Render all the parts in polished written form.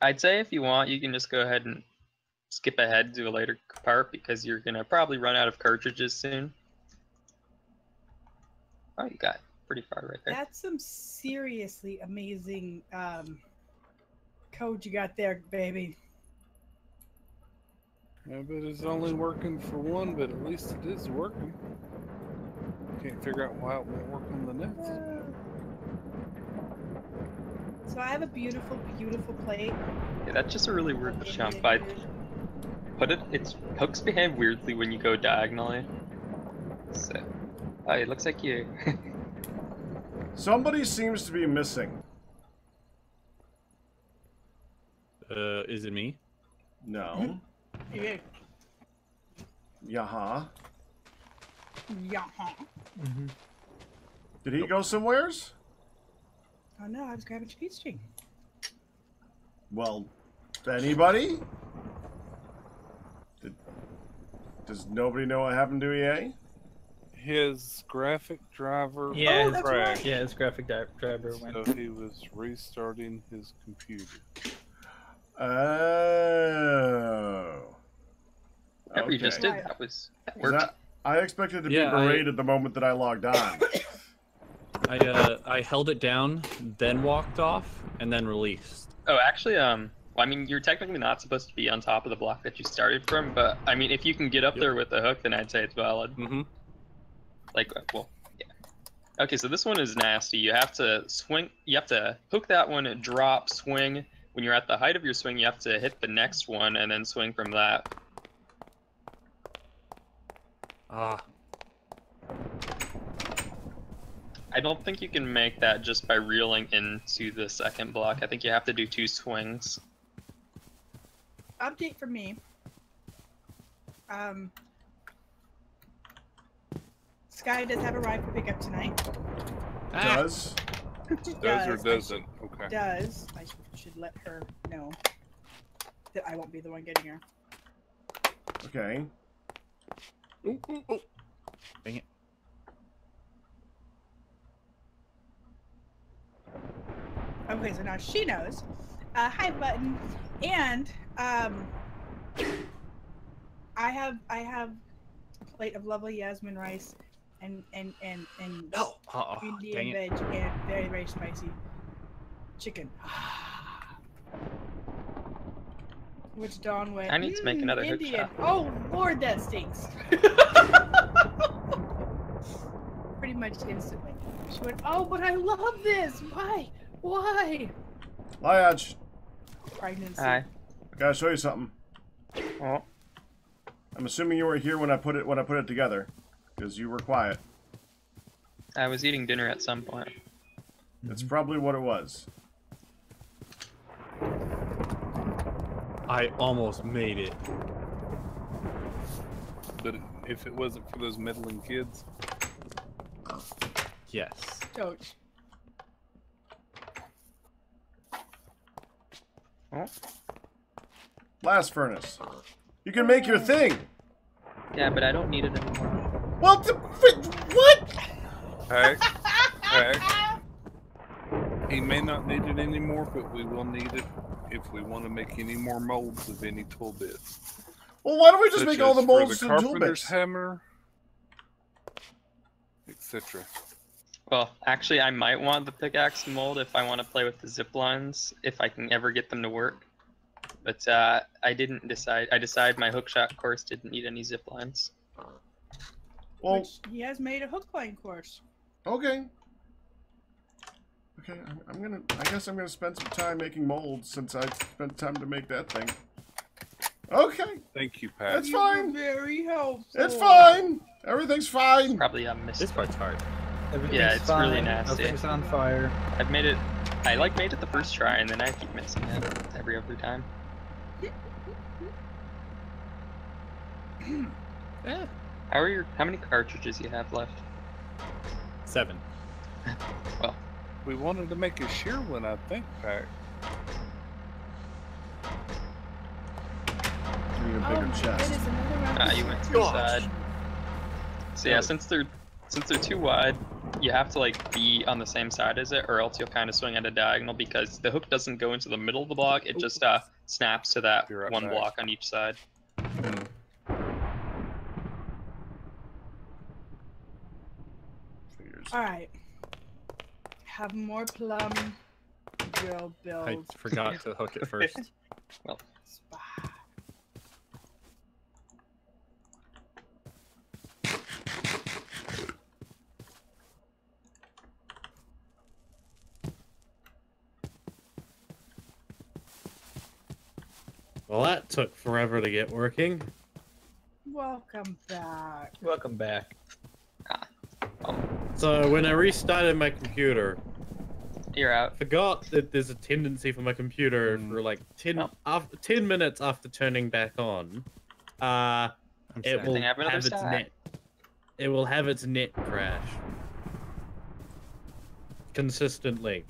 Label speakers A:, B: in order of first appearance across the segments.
A: I'd say if you want, you can just go ahead and skip ahead to a later part because you're gonna probably run out of cartridges soon. Oh, you got pretty far right there.
B: That's some seriously amazing code you got there, baby.
C: I bet it's only working for one, but at least it is working. Can't figure out why it won't work on the next.
B: So I have a beautiful, beautiful plate.
A: Yeah, that's just a really weird jump. I put it. Its hooks behave weirdly when you go diagonally. So, oh, it looks like you.
D: Somebody seems to be missing.
E: Is it me?
D: No.
B: Yeah.
D: Yaha.
B: Yaha.
D: Did he go somewheres?
B: Oh no, I was grabbing your piece string.
D: Well, anybody? Does nobody know what happened to EA?
C: His graphic driver
F: Yeah,
B: that's
C: crashed,
B: right.
F: Yeah, his graphic driver went.
C: so he was restarting his computer.
D: Oh.
A: Whatever you just did,
D: Okay.
A: that was that
D: 'Cause
A: worked.
D: I expected to be
E: Yeah,
D: berated the moment that I logged on.
E: I held it down, then walked off, and then released.
A: Oh, actually, well, I mean, you're technically not supposed to be on top of the block that you started from, but I mean, if you can get up there with the hook, then I'd say it's valid.
E: Mm-hmm.
A: Like, well, yeah. Okay, so this one is nasty. You have to swing. You have to hook that one, drop, swing. When you're at the height of your swing, you have to hit the next one and then swing from that.
E: Ah.
A: I don't think you can make that just by reeling into the second block. I think you have to do 2 swings.
B: Update for me. Sky does have a ride for pickup tonight.
D: Does?
C: Does or doesn't? Okay.
B: Does. I should let her know that I won't be the one getting her.
D: Okay.
E: Ooh, ooh, ooh. Dang it.
B: Okay, so now she knows. Hi, Button. And I have a plate of lovely Yasmin rice and
E: No.
B: Indian
E: Dang it.
B: veg and very, very spicy chicken. Which Dawn went,
A: I need to make another hook
B: Indian.
A: shot.
B: Oh, Lord, that stinks. Pretty much instantly. She went, oh, but I love this. Why? Why?
D: Liage,
B: Pregnancy.
A: Hi.
D: I gotta show you something.
A: Oh.
D: I'm assuming you were here when I put it together, because you were quiet.
A: I was eating dinner at some point.
D: That's probably what it was.
E: I almost made it.
C: But if it wasn't for those meddling kids,
E: Yes.
B: Coach.
A: Oh.
D: Blast furnace. You can make your thing.
A: Yeah, but I don't need it anymore.
D: Well, what?
C: hey, he may not need it anymore, but we will need it if we want to make any more molds of any tool bits.
D: Well, why don't we just
C: Such
D: make all the
C: as for
D: molds
C: the
D: to tool
C: carpenter's
D: bits?
C: hammer, etc.
A: Well, actually, I might want the pickaxe mold if I want to play with the zip lines, if I can ever get them to work. But I didn't decide. I decided my hookshot course didn't need any zip lines.
D: Well,
B: Which he has made a hook line course.
D: okay. Okay, I guess I'm gonna spend some time making molds since I spent time to make that thing. Okay,
C: Thank you, Pat.
D: that's fine.
B: Very helpful.
D: It's fine. Everything's fine.
A: Probably a miss.
E: This part's hard.
F: Everything's
A: Yeah, it's
F: fine.
A: really nasty.
F: Nothing's on fire.
A: I've made it. I made it the first try, and then I keep missing it every other time.
E: Eh.
A: How many cartridges you have left?
E: 7.
A: Well,
C: We wanted to make a sheer one, I think, Pat.
D: I need a bigger
B: It
D: chest.
B: is another round.
A: you went to the side. So yeah, since they're too wide, you have to like be on the same side as it, or else you'll kind of swing at a diagonal because the hook doesn't go into the middle of the block. It just snaps to that
C: Be right
A: one
C: back.
A: block on each side.
D: Figures.
B: All right. Have more plum drill
E: I
B: build.
E: forgot to hook it first.
B: Spot.
G: Well, that took forever to get working.
B: Welcome back.
F: Welcome back.
G: So when I restarted my computer,
A: You're out.
G: I forgot that there's a tendency for my computer for like 10 minutes after turning back on, it will
A: Have another
G: have its
A: stack.
G: net. It will have its net crash consistently.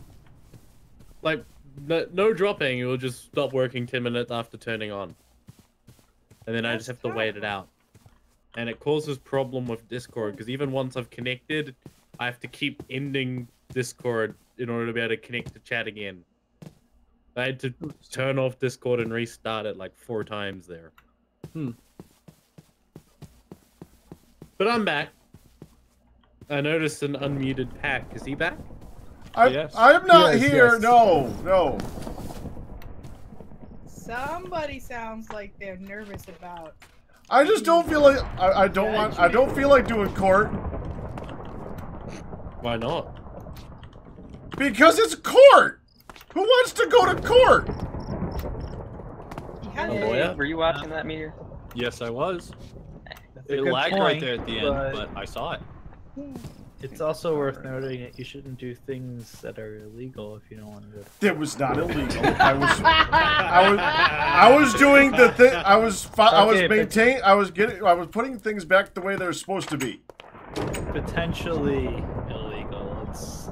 G: Like no dropping. It will just stop working 10 minutes after turning on, and then I just have to wait it out. And it causes problem with Discord because even once I've connected, I have to keep ending Discord in order to be able to connect to chat again. I had to turn off Discord and restart it like 4 times there. But I'm back. I noticed an unmuted Pack. Is he back?
E: Yes.
D: I'm not
F: Yes,
D: here.
F: yes.
D: No.
B: Somebody sounds like they're nervous about.
D: I just don't feel like I don't feel like doing court
G: Why not?
D: because it's court. Who wants to go to court?
B: You had
G: Oh,
B: to-
G: boy.
A: Were you watching that meteor?
E: Yes, I was.
F: That's a
E: It
F: good
E: lagged right
F: point,
E: there at the end, but I saw it.
F: It's also worth noting that you shouldn't do things that are illegal if you don't want to do.
D: It was not illegal. I was doing the thing. I was putting things back the way they're supposed to be.
F: Potentially illegal.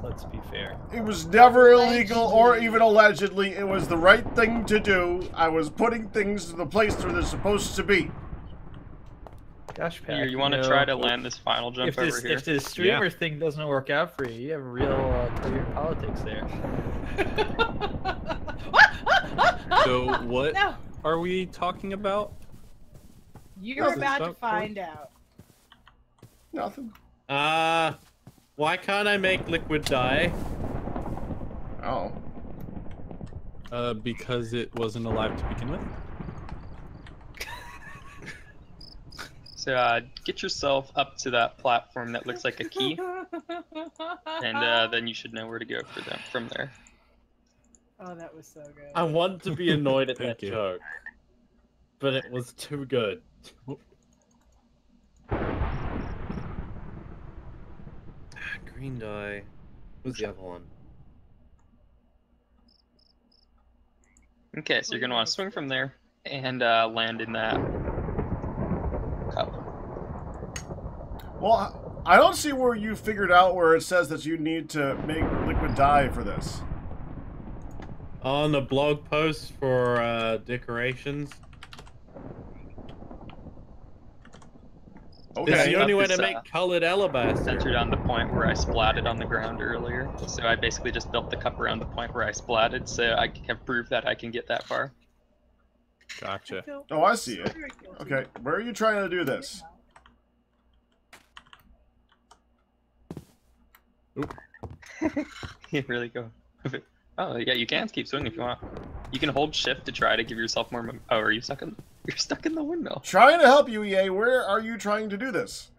F: Let's be fair.
D: It was never illegal or even allegedly. It was the right thing to do. I was putting things to the place where they're supposed to be.
F: Gosh, Pat,
A: Here, you want to
F: know,
A: try to land this final jump
F: if
A: over
F: this
A: here?
F: if this streamer thing doesn't work out for you, you have a real career in politics there.
E: So what
B: No,
E: are we talking about?
B: you're
D: Nothing.
B: about to
E: Stop
B: find out.
D: Nothing.
G: Why can't I make liquid dye?
D: Oh.
E: Because it wasn't alive to begin with.
A: So get yourself up to that platform that looks like a key, and then you should know where to go from there.
B: Oh, that was so good.
G: I want to be annoyed at
E: Thank
G: that
E: you.
G: joke, but it was too good. Green dye. What's the other one?
A: Okay, so you're gonna want to swing from there and land in that cup.
D: Well, I don't see where you figured out where it says that you need to make liquid dye for this.
G: On the blog post for decorations.
D: Okay.
G: It's the
A: Yeah.
G: only way to
A: It's,
G: make colored alabaster.
A: Centered on the point where I splatted on the ground earlier. So I basically just built the cup around the point where I splatted, so I can prove that I can get that far.
E: Gotcha.
D: Oh, I see it. Okay, where are you trying to do this?
A: You really go. Oh yeah, you can keep swinging if you want. You can hold shift to try to give yourself more. Oh, are you stuck in? You're stuck in the windmill.
D: Trying to help you, EA. Where are you trying to do this?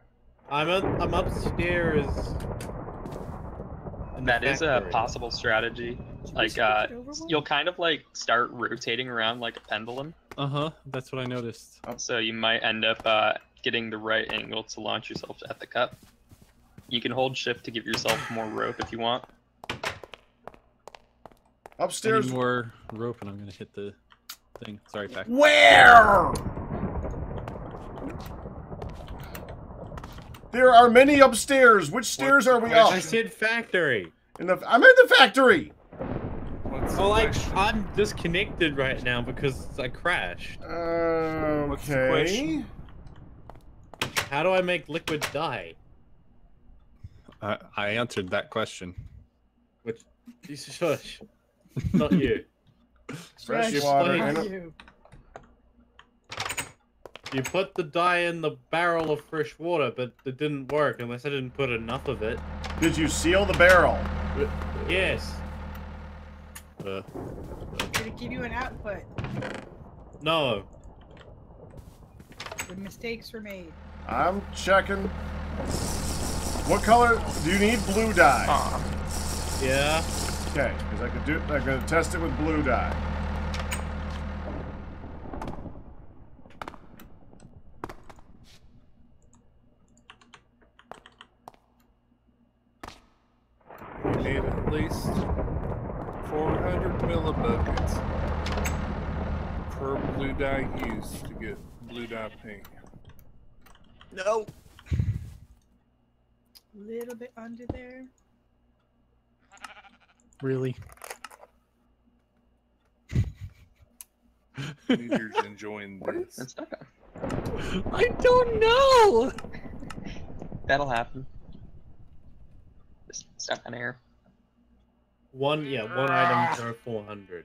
G: I'm upstairs. in the
A: That is a
G: factory.
A: possible strategy. Like you'll kind of like start rotating around like a pendulum.
E: That's what I noticed.
A: So you might end up getting the right angle to launch yourself at the cup. You can hold shift to give yourself more rope if you want.
D: Upstairs.
E: Any more rope and I'm gonna hit the thing. Sorry, Pack.
D: Where? There are many upstairs. Which stairs are we up?
G: I said factory.
D: I'm in the factory.
C: What's
G: Well,
C: the
G: like,
C: question?
G: I'm disconnected right now because I crashed.
C: What's the
D: Okay.
C: question?
G: How do I make liquid dye?
E: I answered that question.
G: Which, shush, not you.
D: Fresh
B: Shush,
D: water
B: not
D: in it.
B: you.
G: You put the dye in the barrel of fresh water, but it didn't work unless I didn't put enough of it.
D: Did you seal the barrel?
G: Yes.
B: Did it give you an output?
G: No.
B: The mistakes were made.
D: I'm checking. What color? Do you need blue dye?
G: Yeah.
D: Okay, because I'm gonna test it with blue dye.
C: You need at least 400 millibuckets per blue dye used to get blue dye paint.
E: No.
B: A little bit under there.
E: Really?
C: Meteor's enjoying this.
A: It's stuck on.
E: I don't know.
A: That'll happen. Just stuck on air.
G: One item per 400.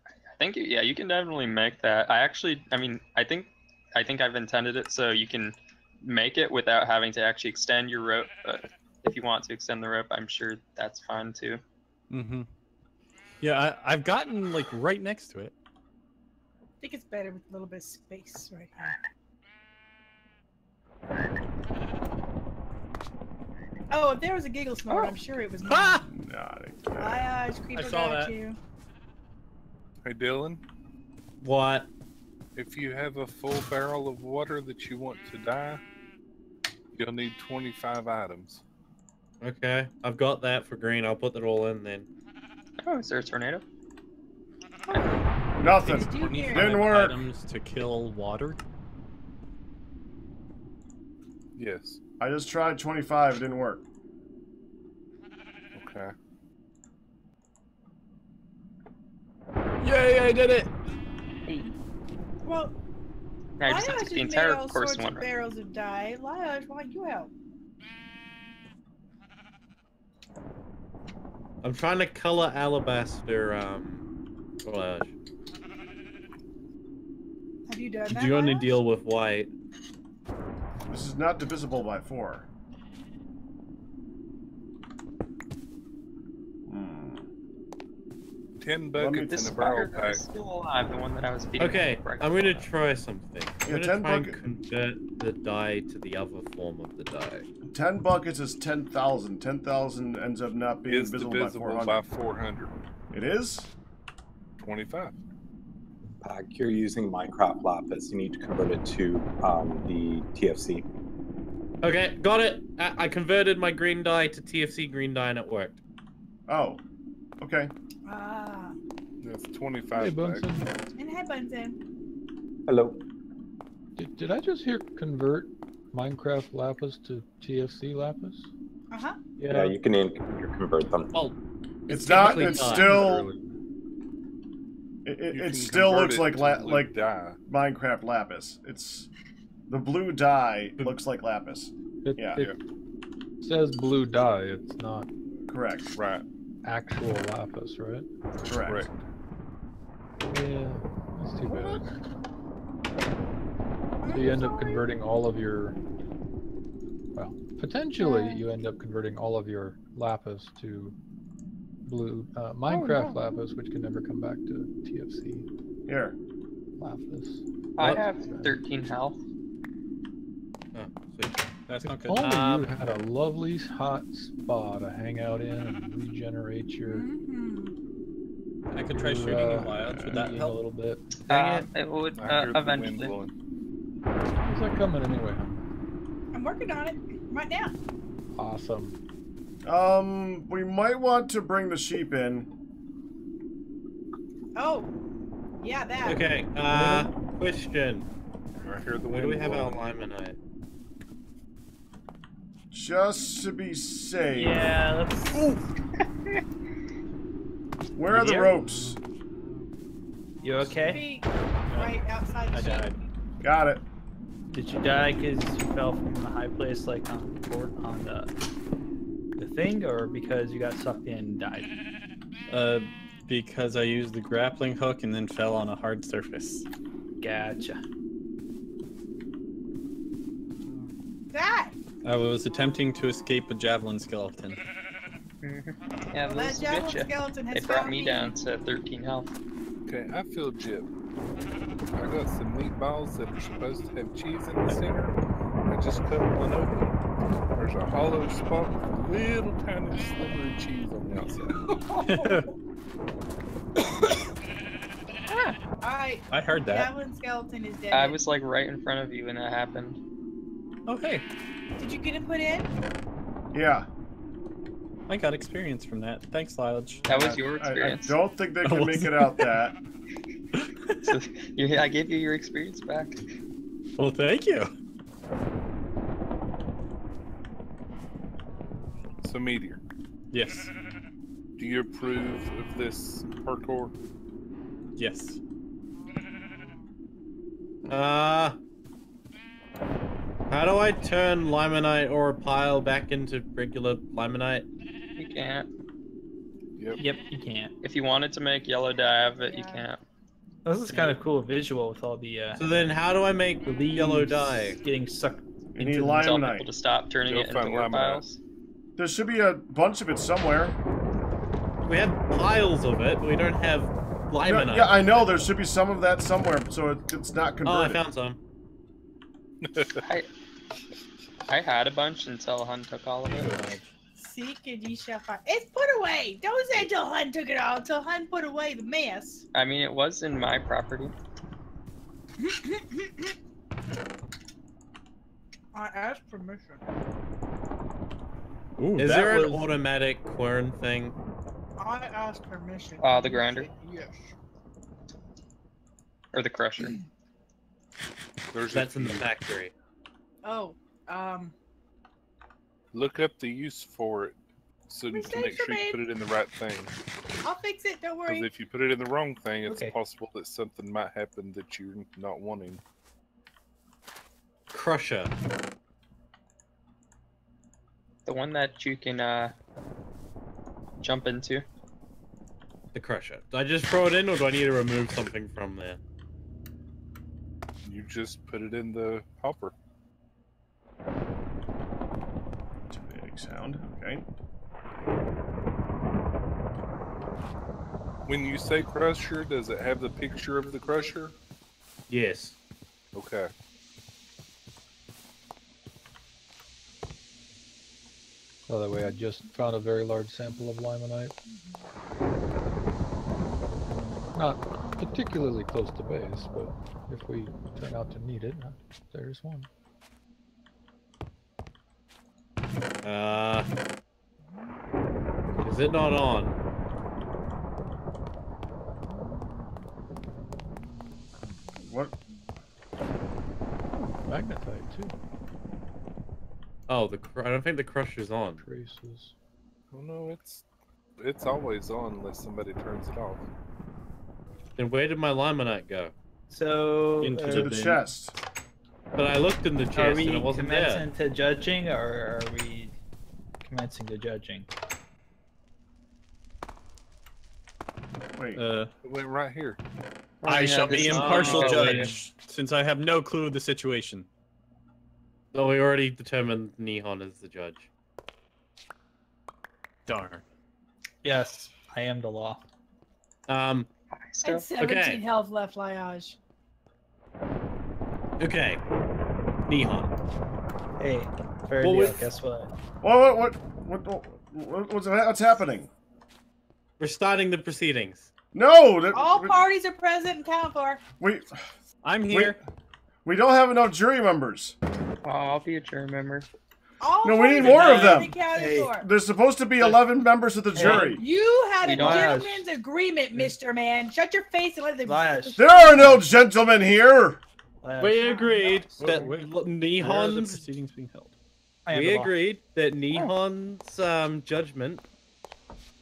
A: I think yeah, you can definitely make that. I think I've intended it so you can make it without having to actually extend your rope. But if you want to extend the rope, I'm sure that's fine too.
E: Mm-hmm. Yeah, I've gotten like right next to it.
B: I think it's better with a little bit of space right here. Oh, if there was a giggle snort, I'm sure it was me.
E: Ah!
D: Not again.
B: My eyes creep
E: I saw
B: about
E: that.
B: you.
C: Hey Dylan,
G: What?
C: if you have a full barrel of water that you want to dye, you'll need 25 items.
G: Okay, I've got that for green. I'll put that all in then.
A: Oh, is there a tornado?
D: Nothing.
B: Did you hear?
D: Didn't work.
E: Items to kill water.
C: Yes.
D: I just tried 25. It didn't work.
C: Okay.
E: Yay! I did it.
B: Well,
A: Yeah, I just have to
B: Liage
A: get the
B: has
A: entire
B: made all
A: course
B: sorts
A: in one
B: of
A: run.
B: barrels of dye. Liage, why you help?
G: I'm trying to color alabaster. Collage.
B: Have you done
G: Did
B: that?
G: you only
B: Liage?
G: deal with white?
D: This is not divisible by 4.
C: 10
D: Let me-
C: buckets
A: This
C: in a barrel
A: fucker
C: pack.
A: is still alive, the one that I was beating.
G: Okay,
A: before I
G: I'm
A: killed
G: gonna
A: him.
G: try something. I'm
D: Yeah,
G: gonna
D: 10
G: try and
D: bucket-
G: convert the dye to the other form of the dye.
D: 10 buckets is 10,000. 10,000 ends up not being
C: Is
D: divisible
C: divisible
D: by
C: by
D: 400.
C: 400.
D: It is?
C: 25.
H: You're using Minecraft Lapis. You need to convert it to the TFC.
G: Okay, got it. I converted my green dye to TFC green dye and it worked.
D: Oh. Okay.
B: Ah.
C: That's 25
I: Hey,
C: bags.
I: Bunsen.
B: And headbuns in.
H: Hello.
I: Did I just hear convert Minecraft Lapis to TFC Lapis?
B: Uh-huh.
H: Yeah, you can convert them.
G: Well,
D: It's not.
G: technically
D: It's
G: dye.
D: still.
C: You
D: It
C: can
D: still
C: convert
D: looks
C: it
D: like
C: to blue
D: like
C: dye.
D: Minecraft lapis. It's the blue dye looks like lapis. Yeah.
I: It says blue dye. It's not
D: Correct.
C: Right.
I: actual lapis, right?
D: Correct.
I: Yeah, that's too bad. So you end up converting all of your, well, potentially you end up converting all of your lapis to blue Minecraft lapis, which can never come back to TFC
D: Here.
I: lapis.
A: I have 13 health.
G: Oh, sweet.
E: That's not good.
I: Only you had a lovely hot spa to hang out in and regenerate your.
B: Mm-hmm.
E: I could try shooting you wild. Would that
I: eating a
E: help?
I: little bit.
G: Dang
A: It would
C: I heard the wind
A: eventually.
C: blowing.
I: How's that coming anyway? Huh?
B: I'm working on it right now.
I: Awesome.
D: We might want to bring the sheep in.
B: Oh. Yeah, that.
G: Okay, question.
C: I hear the
G: Where
C: wind
G: do we have our
C: blowing.
G: limonite?
D: Just to be safe.
F: Yeah, let's.
D: Where are the
A: Yeah.
D: ropes?
F: You okay?
B: Be right outside the
F: I
B: sheep.
F: died.
D: Got it.
F: Did you die because you fell from the high place, like on the thing, or because you got sucked in and died?
E: Because I used the grappling hook and then fell on a hard surface.
F: Gotcha.
B: That.
E: I was attempting to escape a javelin skeleton.
A: Yeah,
B: Well,
A: those
B: that javelin
A: betcha.
B: skeleton has
A: They brought
B: found
A: me down to 13 health.
C: Okay, I feel gypped. I got some meatballs that are supposed to have cheese in the center. I just cut one open. There's a hollow spot with a little tiny sliver of cheese on the outside.
E: I heard that.
B: Javelin skeleton is dead.
A: I was like right in front of you when that happened.
E: Oh, hey.
B: Did you get him put in?
D: Yeah.
E: I got experience from that. Thanks, Lodge.
A: That was your experience.
D: I don't think they can make it out that.
A: So, I gave you your experience back.
E: Well, thank you.
C: So, Meteor.
E: Yes.
C: Do you approve of this parkour?
E: Yes.
G: How do I turn limonite or a pile back into regular limonite?
A: You can't.
F: Yep, you can't.
A: If you wanted to make yellow dye of it, you can't.
F: This is kind of cool visual with all the
G: So then how do I make yellow dye?
F: getting sucked
D: You need
F: into
A: Tell people
D: limonite.
A: to stop turning
C: Go
A: it into
C: find
A: ore
C: limonite.
A: piles.
D: There should be a bunch of it somewhere.
G: We have piles of it, but we don't have limonite.
D: Yeah, I know. There should be some of that somewhere, so it's not
G: Oh, I
D: converted.
G: found some.
A: I had a bunch until Hun took all of it.
B: Seek and ye shall find. It's put away. Don't say till Hun took it all. Till Hun put away the mess.
A: I mean, it was in my property.
B: I asked permission.
E: Ooh,
G: Is
E: that
G: there
E: was...
G: an automatic quern thing?
B: I asked permission.
A: The grinder.
B: Yes.
A: Or the crusher.
C: There's
G: That's in the factory.
B: Oh,
C: Look up the use for it, so you
B: Mistakes
C: can make sure
B: are
C: you
B: made.
C: put it in the right thing.
B: I'll fix it. Don't
C: Because
B: worry.
C: if you put it in the wrong thing, it's
F: Okay.
C: possible that something might happen that you're not wanting.
G: Crusher.
A: The one that you can jump into.
G: The crusher. Do I just throw it in, or do I need to remove something from there?
C: You just put it in the hopper.
D: Intimidating sound. Okay.
C: When you say crusher, does it have the picture of the crusher?
G: Yes.
C: Okay.
I: By the way, I just found a very large sample of limonite. Not particularly close to base, but if we turn out to need it, there's one.
G: Is it not on?
D: What?
I: Magnetite too.
G: Oh, I don't think the crusher's on.
I: Traces.
C: Oh no, it's always on unless somebody turns it off.
G: Then where did my limonite go?
F: So,
E: Into
D: To the
E: bin.
D: chest.
G: But I looked in the
F: are
G: chest
F: we
G: and it wasn't there.
F: commencing to judging, or are we commencing to judging?
D: Wait.
C: It went right here.
E: I shall be
A: this is-
E: impartial
G: Oh,
E: judge, since I have no clue of the situation.
G: Oh, we already determined Nihon is the judge.
E: Darn.
F: Yes, I am the law.
B: And
A: So,
B: 17 health left, Liage.
G: Okay. Nihon.
F: Hey, fair
G: Well,
F: deal.
G: with-
F: Guess what?
D: What's happening?
G: We're starting the proceedings.
D: No!
B: All parties are present and counted for.
E: I'm here.
D: We don't have enough jury members.
A: I'll be a jury member.
B: All
D: No, we need
B: parties
D: more
B: are
D: of
B: present
D: them.
B: and counted
F: Hey.
B: for.
D: There's supposed to be 11 members of the jury.
B: You had
A: We
B: a
A: don't
F: have-
B: gentleman's agreement, Mr. Man. Shut your face and let the.
F: Liage.
D: There are no gentlemen here.
F: Liage.
G: We agreed that
E: Where are the
G: Nihon's.
E: proceedings being held?
F: I am
G: We
F: the law.
G: agreed that Nihon's judgment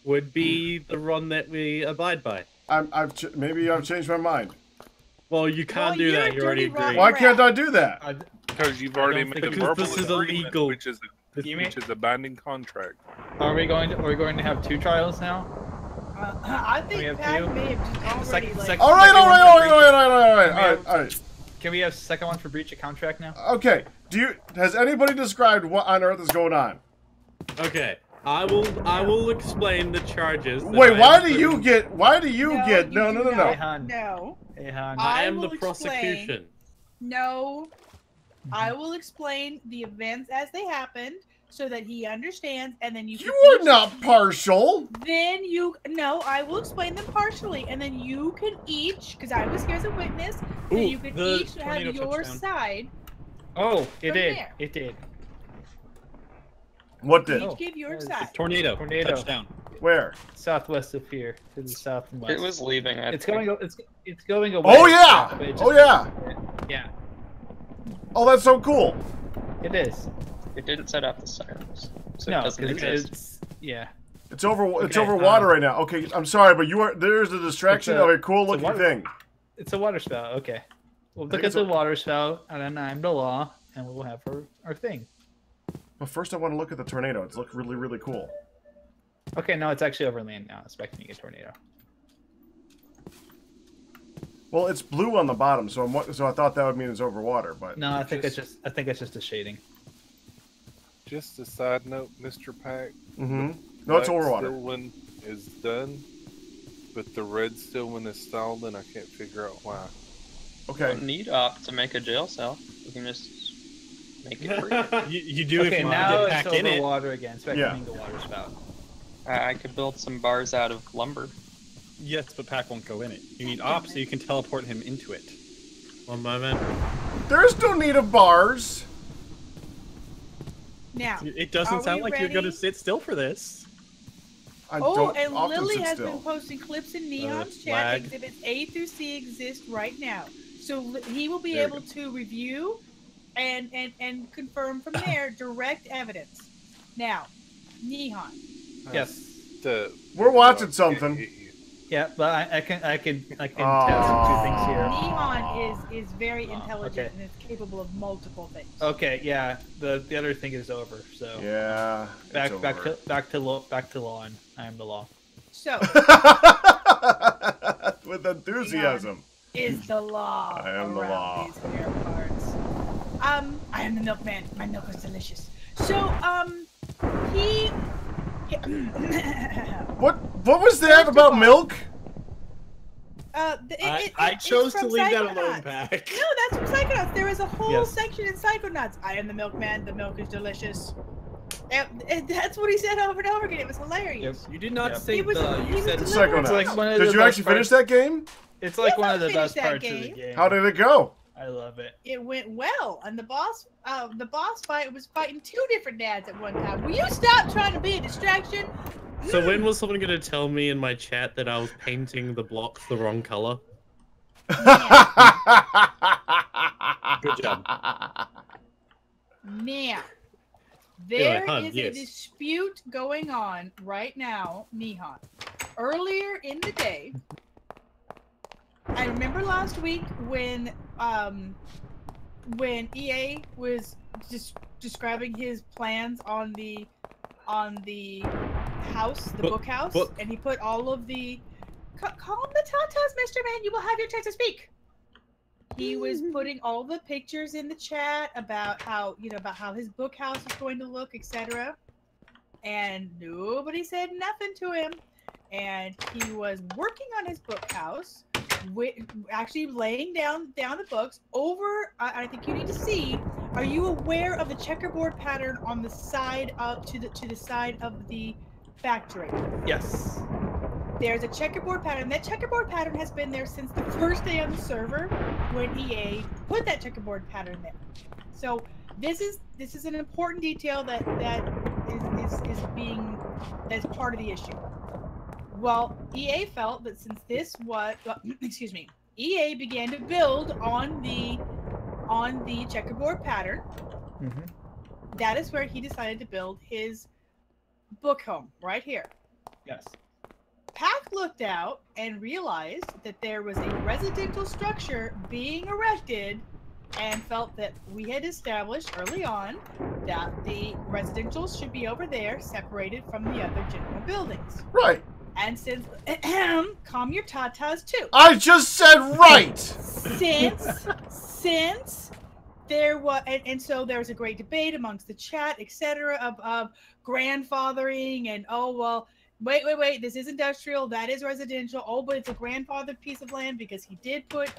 G: would be the one that we abide by.
D: Maybe I've changed my mind.
G: Well, you can't
B: Well,
G: do
B: you're
G: that.
B: a
G: You already
B: dirty rotten
G: agreed.
D: Why can't I do that?
C: Because you've already
G: don't
C: made
G: think
C: a
G: because
C: verbal
G: this is
C: agreement,
G: illegal.
C: which is which is a binding contract.
F: Are we going to have 2 trials now?
B: I
F: we
B: think
F: have
B: Pat
F: two?
B: may have just already like.
D: All right.
F: Can we have second one for breach of contract now?
D: Okay. Has anybody described what on earth is going on?
G: Okay, I will explain the charges.
D: Wait, why do you get?
B: No.
F: Hey,
D: No.
F: hon.
B: No.
F: Hey, hon.
G: I am
B: will
G: the prosecution.
B: No. I will explain the events as they happened so that he understands, and then you.
D: You are not partial.
B: Then I will explain them partially, and then you can each, because I was here as a witness, then you can
E: the
B: each have
E: tornado
B: your
E: touchdown.
B: side.
F: Oh, it
B: From
F: did.
B: there.
F: It did.
D: What did?
B: Each give your side.
E: Tornado.
F: Tornado.
E: Touchdown.
D: Where?
F: Southwest of here, to the south and west.
A: It was leaving.
F: It's going. It's going away.
D: Oh yeah.
F: but it just-
D: Oh yeah.
F: Yeah.
D: Oh, that's so cool.
F: It is.
A: It didn't set off the sirens, so
F: No,
A: it doesn't
F: 'cause
A: exist.
F: it's yeah.
D: It's over. It's
F: Okay,
D: over water right now. Okay, I'm sorry, but there's a distraction
F: It's a-
D: of a cool
F: it's a
D: looking
F: water-
D: thing.
F: It's a water spout. Okay. We'll
D: think
F: look at
D: it's
F: the
D: a-
F: water spout, and then I'm the law, and we'll have our thing.
D: But first, I want to look at the tornado. It's look really, really cool.
F: Okay, no, it's actually over land now. Expecting a tornado.
D: Well, it's blue on the bottom, so I thought that would mean it's over water. But
F: No, I think it's just a shading.
C: Just a side note, Mr. Pack.
D: no, it's over
C: Black
D: water.
C: Steel one is done, but the red steel one is stalled, and I can't figure out why.
D: Okay.
A: Don't need op to make a jail cell. We can just make it free.
E: You do
F: Okay,
E: if you
F: now
E: want to
F: it's
E: get back in
F: over
E: it.
F: water again. Expecting the water spout.
A: I could build some bars out of lumber.
E: Yes, but Pack won't go in it. You need op so you can teleport him into it.
G: One moment.
D: There's no need of bars.
B: Now.
E: It doesn't
B: Are
E: sound
B: we
E: like you're going to
B: ready?
E: sit still for this.
D: I
B: Oh,
D: don't
B: and
D: often
B: Lily
D: sit
B: has
D: still.
B: been posting clips in Neon's chat.
E: lag.
B: Exhibits A through C exist right now, so he will be
D: There we
B: able to review and confirm from there direct evidence. Now, Neon.
F: Yes.
D: We're watching something.
F: Yeah, but I can test 2 things here.
B: Neon is very intelligent
F: okay.
B: and is capable of multiple things.
F: Okay, yeah. The other thing is over. So
D: Yeah.
F: back
D: it's
F: back to law. And I am the law.
B: So
D: with enthusiasm.
B: is the law.
D: I am the
B: around
D: law.
B: These fair parts. I am the milkman. My milk is delicious. So he.
D: What was that
B: First of
D: about
B: all-
D: milk?
E: I chose to leave that alone, Pack.
B: No, that's from Psychonauts. There is a whole
F: Yes.
B: section in Psychonauts. I am the milkman. The milk is delicious. And that's what he said over and over again. It was hilarious.
E: You did not
F: Yep.
E: say
B: He was-
E: the.
B: he
E: You
B: was
E: said
B: delivering
F: It's like one of
D: Did
F: the
D: you
F: best
D: actually finish
F: parts-
D: that game?
F: It's like
B: Yes,
F: one
B: I
F: of the
B: finished
F: best
B: that
F: parts of the
B: game.
F: game.
D: How did it go?
F: I love it.
B: It went well, and the boss fight was fighting 2 different dads at one time. Will you stop trying to be a distraction?
G: So when was someone going to tell me in my chat that I was painting the blocks the wrong color?
E: Good job.
B: Now, there
G: hon,
B: is
G: yes.
B: a dispute going on right now, Nihon. Earlier in the day, I remember last week when EA was just describing his plans on the house, the book house, and he put all of the calm the tatas, Mr. Man. You will have your chance to speak. He was putting all the pictures in the chat about how his book house is going to look, etc. And nobody said nothing to him. And he was working on his book house, actually laying down the books over. I think you need to see. Are you aware of the checkerboard pattern on the side up to the side of the factory?
F: Yes.
B: There's a checkerboard pattern. That checkerboard pattern has been there since the first day on the server when EA put that checkerboard pattern there. So this is an important detail that's part of the issue. Well, EA felt that since EA began to build on the checkerboard pattern.
F: Mm-hmm.
B: That is where he decided to build his book home right here.
F: Yes.
B: Pack looked out and realized that there was a residential structure being erected and felt that we had established early on that the residentials should be over there, separated from the other general buildings.
D: Right.
B: And since calm your tatas too.
D: I just said right.
B: Since there was, and so there was a great debate amongst the chat, etc., of grandfathering and wait, this is industrial, that is residential. Oh, but it's a grandfathered piece of land because he did put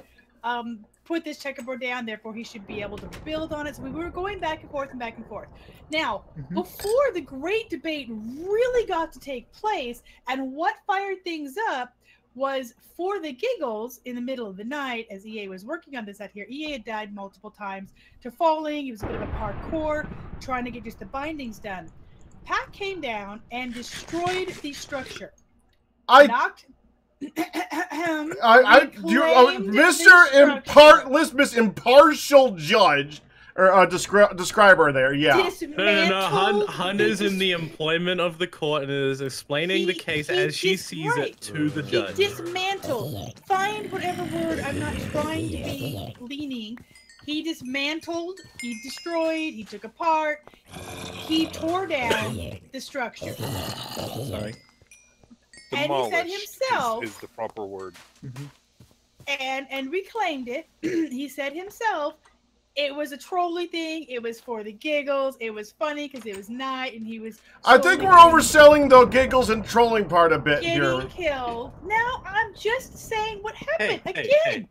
B: this checkerboard down, therefore he should be able to build on it. So we were going back and forth and back and forth. Now, before the great debate really got to take place, and what fired things up was, for the giggles, in the middle of the night, as EA was working on this out here, EA had died multiple times to falling. It was a bit of a parkour, trying to get just the bindings done. Pat came down and destroyed the structure.
D: Miss Impartial Judge or describer there, yeah.
G: No. Hun is in the employment of the court and is explaining the case as she sees it to the judge.
B: He dismantled. Find whatever word. I'm not trying to be leaning. He dismantled. He destroyed. He took apart. He tore down the structure.
G: Sorry.
B: And he said himself
C: is the proper word.
B: And reclaimed it. He said himself, it was a trolly thing. It was for the giggles. It was funny because it was night, and he was.
D: I think we're overselling the giggles and trolling part a bit here.
B: Getting killed. Now I'm just saying what happened again.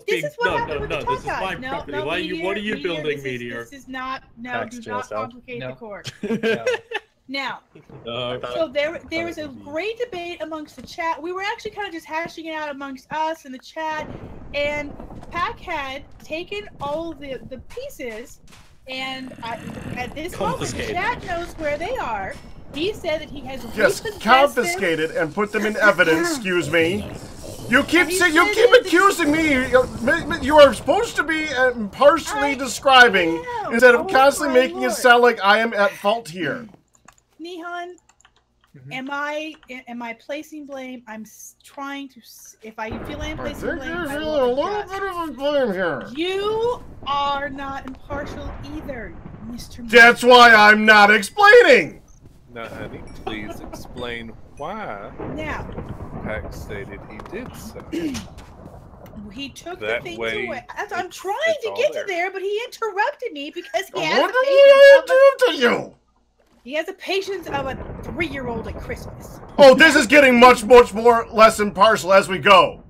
B: This is what happened with the
G: This is my property. What are you building, Meteor?
B: This is not. No, do not complicate the court. Now,
G: so
B: there was a great debate amongst the chat. We were actually kind of just hashing it out amongst us in the chat, and Pac had taken all the pieces, and at this moment, the chat knows where they are. He said that he has
D: confiscated and put them in evidence. Excuse me. You keep accusing me. You are supposed to be impartially describing instead of constantly making it sound like I am at fault here.
B: Nihon, am I placing blame? I'm trying to. If I feel I'm placing blame, I will
D: a little bit of blame here.
B: You are not impartial either, Mr.
D: That's why I'm not explaining.
C: Now, honey, please explain why.
B: Now,
C: Pac stated he did so.
B: He took
C: that
B: the things
C: way,
B: away. I'm trying to get to there, but he interrupted me because he has He has the patience of a 3-year-old at Christmas.
D: Oh, this is getting much more less impartial as we go.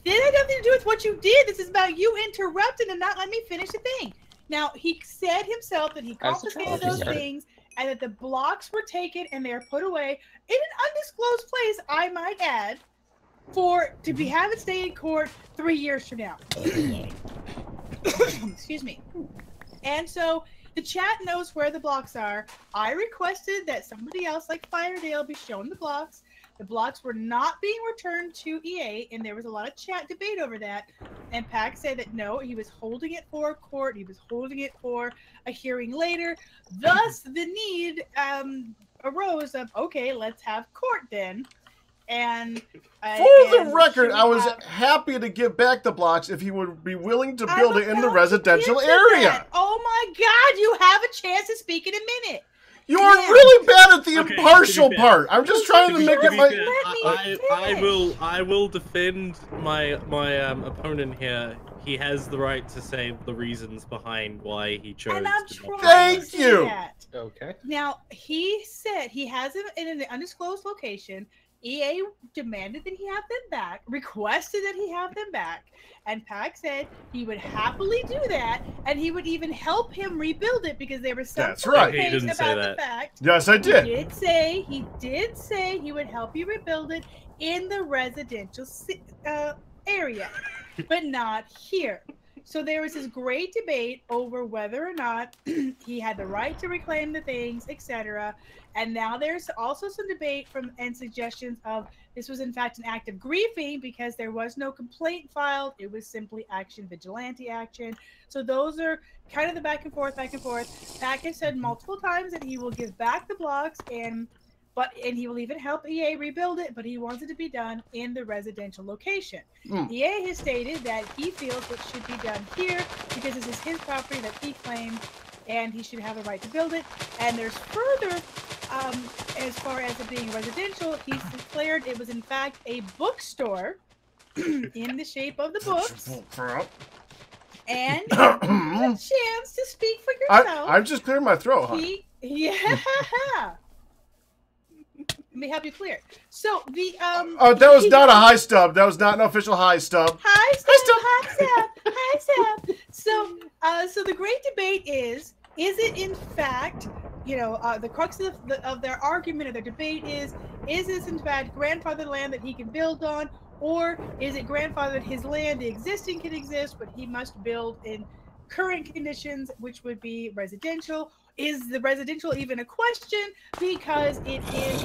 B: This had nothing to do with what you did. This is about you interrupting and not letting me finish the thing. Now, he said himself that he confiscated those things and that the blocks were taken and they're put away in an undisclosed place, I might add, to have it stay in court 3 years from now. Excuse me. And so the chat knows where the blocks are. I requested that somebody else like Firedale be shown the blocks. The blocks were not being returned to EA, and there was a lot of chat debate over that. And Pac said that no, he was holding it for a court. He was holding it for a hearing later. Thus, the need arose of, okay, let's have court then. And
D: for the record, I was happy to give back the blocks if he would be willing to build it in the residential area.
B: Oh my God, you have a chance to speak in a minute.
D: You are really bad at the impartial part. I'm just trying to make it
G: I will defend my opponent here. He has the right to say the reasons behind why he chose.
B: And I'm
G: trying
B: to say that.
I: Okay.
B: Now he said he has it in an undisclosed location. EA demanded that he have them back, requested that he have them back, and Pac said he would happily do that, and he would even help him rebuild it because there was some
D: That's right.
G: He didn't say
B: about
G: that.
B: the fact.
D: Yes, I did.
B: He did say he would help you rebuild it in the residential area, but not here. So there was this great debate over whether or not he had the right to reclaim the things, etc. And now there's also some debate and suggestions of this was in fact an act of griefing because there was no complaint filed. It was simply vigilante action. So those are kind of the back and forth. Pac has said multiple times that he will give back the blocks and he will even help EA rebuild it, but he wants it to be done in the residential location. EA has stated that he feels what should be done here because this is his property that he claimed and he should have the right to build it. And there's further, as far as it being residential, he's declared it was in fact a bookstore in the shape of the books. And you have a chance to speak for yourself.
D: I'm just clearing my throat, huh?
B: Yeah. Let me help you clear. So the
D: Oh, that was not a high stub. That was not an official high stub.
B: High stub. So the great debate is it in fact, the crux of their argument or their debate is this in fact grandfathered land that he can build on, or is it grandfathered his land, the existing can exist, but he must build in current conditions, which would be residential? Is the residential even a question because it is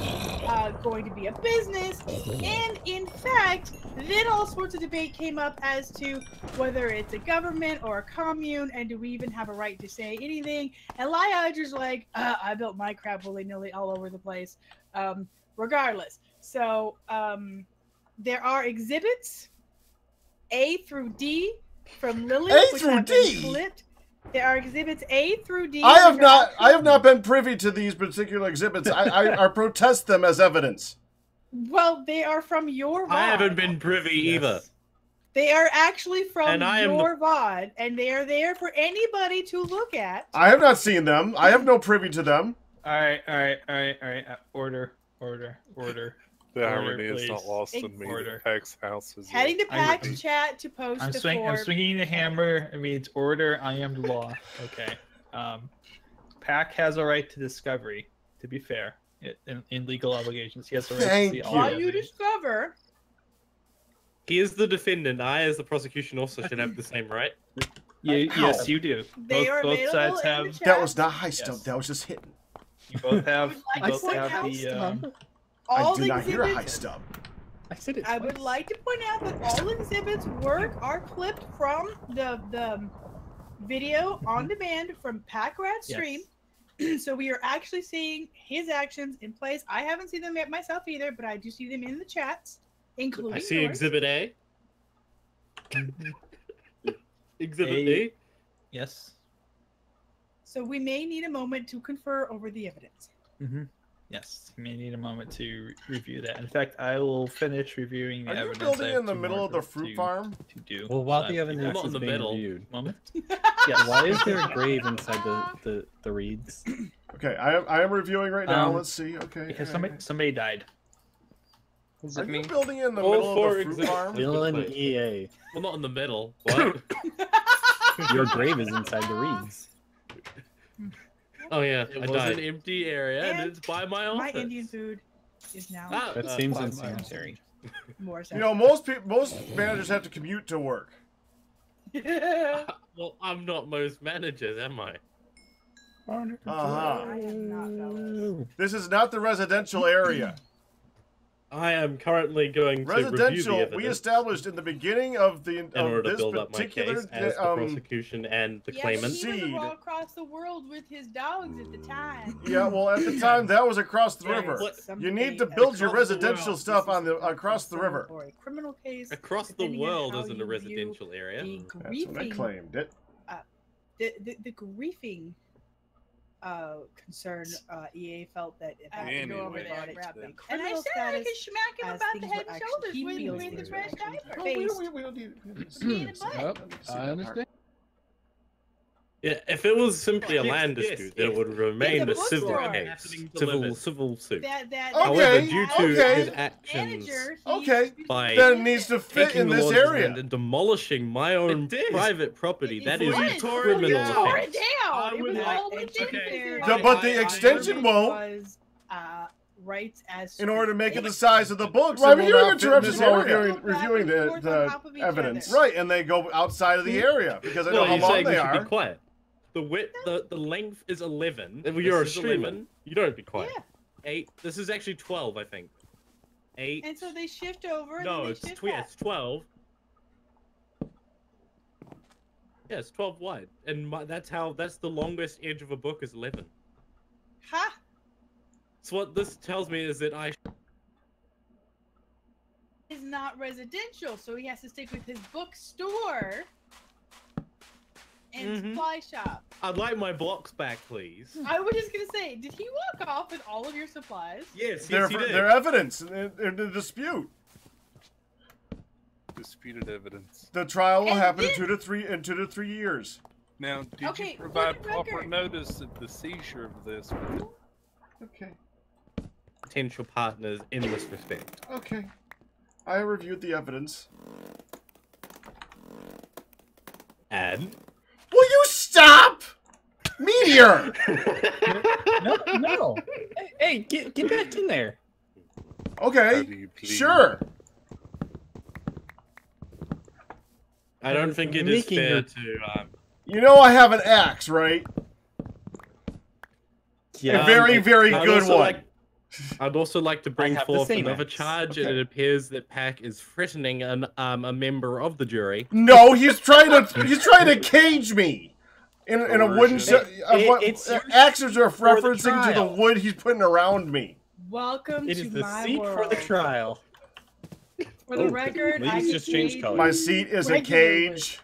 B: going to be a business? And in fact, then all sorts of debate came up as to whether it's a government or a commune, and do we even have a right to say anything? And Liager's like, I built my crap willy-nilly all over the place, regardless. So there are exhibits A through D from Lily, which have been clipped. There are exhibits A through D.
D: I have not been privy to these particular exhibits. I protest them as evidence.
B: Well, they are from your VOD.
G: I haven't been privy either.
B: They are actually from your VOD, and they are there for anybody to look at.
D: I have not seen them. I have no privy to them.
J: All right. Order.
C: The irony is not lost in me. Pack's house is
B: heading to Pack's chat to post
J: I'm swinging the hammer. I mean, it's order. I am the law. Okay. Pack has a right to discovery. To be fair, in legal obligations, he has a right to see all.
B: While you discover,
G: he is the defendant. I, as the prosecution, also should have the same right.
J: Yes, you do. Both sides have.
D: That was not high stuff. That was just hitting.
J: You both have.
D: I do not hear a high stub.
J: I said it.
B: I would like to point out that all exhibits are clipped from the video on demand from Packrat stream. Yes. So we are actually seeing his actions in place. I haven't seen them yet myself either, but I do see them in the chats, including
G: I see
B: yours.
G: Exhibit A. Exhibit A.
J: Yes.
B: So we may need a moment to confer over the evidence.
J: Yes, you may need a moment to review that. In fact, I will finish reviewing the evidence.
D: Are you building in the middle of the fruit farm?
E: To do. Well, while the evidence is being reviewed.
J: Yes.
E: Why is there a grave inside the reeds?
D: Okay, I am reviewing right now. Let's see. Okay.
J: Because somebody died.
D: Are you building in the middle of the fruit farm?
E: Villain EA.
G: Well, not in the middle. What?
E: Your grave is inside the reeds.
G: Oh yeah,
J: it was an empty area, and it's by my office.
B: My Indian food is now.
E: That seems insanitary.
B: More so.
D: You know, most managers have to commute to work.
G: Well, I'm not most managers, am I?
D: This is not the residential area.
G: I am currently going to review the evidence.
D: We established in the beginning of the
G: in order to build up my case as the prosecution and the claimant.
B: He was across the world with his dogs at the time.
D: Yeah, well, at the time that was across the river. You need to build your residential stuff on across the river.
B: Or a criminal case.
G: Across the world isn't a residential area.
D: That's what I claimed it.
B: The griefing concern, EA felt that it had to go over there. And I said I could smack him about the head and shoulders with the fresh diaper.
D: We don't need
I: I understand.
G: Yeah, if it was simply a land dispute, then it would remain a civil case, civil suit. However, due to his actions,
D: then it needs to fit in this area
G: and demolishing my own private property, that is a criminal offense.
D: But the extension won't.
B: Rights as
D: in order to make it the size of the books.
B: Right,
D: but you're interrupting while reviewing the evidence. Right, and they go outside of the area because I know how long they are.
G: Be quiet. The width, the length is 11. If you're a streamer, you don't be quiet. Yeah. 8. This is actually 12, I think. 8.
B: And so they shift over.
G: No, it's 12. Yeah, it's 12 wide, and that's the longest edge of a book is 11.
B: Ha!
G: So what this tells me is that
B: is not residential, so he has to stick with his bookstore and supply shop.
G: I'd like my blocks back, please.
B: I was just gonna say, did he walk off with all of your supplies?
G: Yes,
D: They're
G: he did.
D: evidence. They're the dispute.
C: Disputed evidence.
D: The trial will
B: And
D: happen
B: then-
D: in 2 to 3 years.
C: Now, did
B: Okay,
C: you provide
B: for the
C: proper
B: record-
C: notice of the seizure of this?
D: Okay.
G: Potential partners in this respect.
D: Okay. I reviewed the evidence.
G: And?
D: Will you stop? Meteor!
E: No. Hey, get back in there.
C: How do
D: Okay.
C: you plead?
D: Sure.
G: I don't think it is
E: Making
G: fair
E: your-
G: to.
D: You know I have an axe, right?
E: Yeah.
D: A very, very
G: I'd
D: good
G: also
D: one.
G: I'd also like to bring
E: have the
G: forth
E: same
G: another
E: axe.
G: charge,
D: Okay.
G: and it appears that Pack is threatening a member of the jury.
D: No, he's trying to cage me. In a wooden
E: It's
D: axes are
E: for the
D: referencing to the
E: trial.
D: wood he's putting around me.
B: Welcome
E: It
B: to
E: is the
B: my
E: seat
B: world.
E: for the trial.
B: For the record, I
E: Please
B: get
E: just change
B: caged-
E: colors.
D: My seat is a
B: Regularly.
D: cage.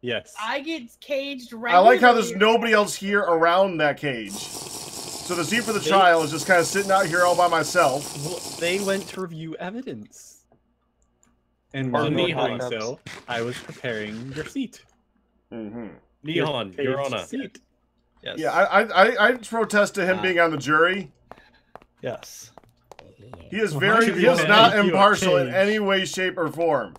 E: Yes.
B: I get caged
D: I
B: regularly.
D: like how there's nobody else here around that cage. So the seat for the trial is just kind of sitting out here all by myself.
E: Well, they went to review evidence. And
G: Or
E: while they were
G: Nihon.
E: doing so, I was preparing your seat.
D: Mm-hmm.
G: Nihon, Your
E: Caged
G: Honor.
E: Seat.
J: Yes.
D: Yeah, I protest to him being on the jury.
J: Yes.
D: He is
E: Well, how should we
D: not
E: make you a
D: impartial in
E: cage?
D: any way, shape, or form.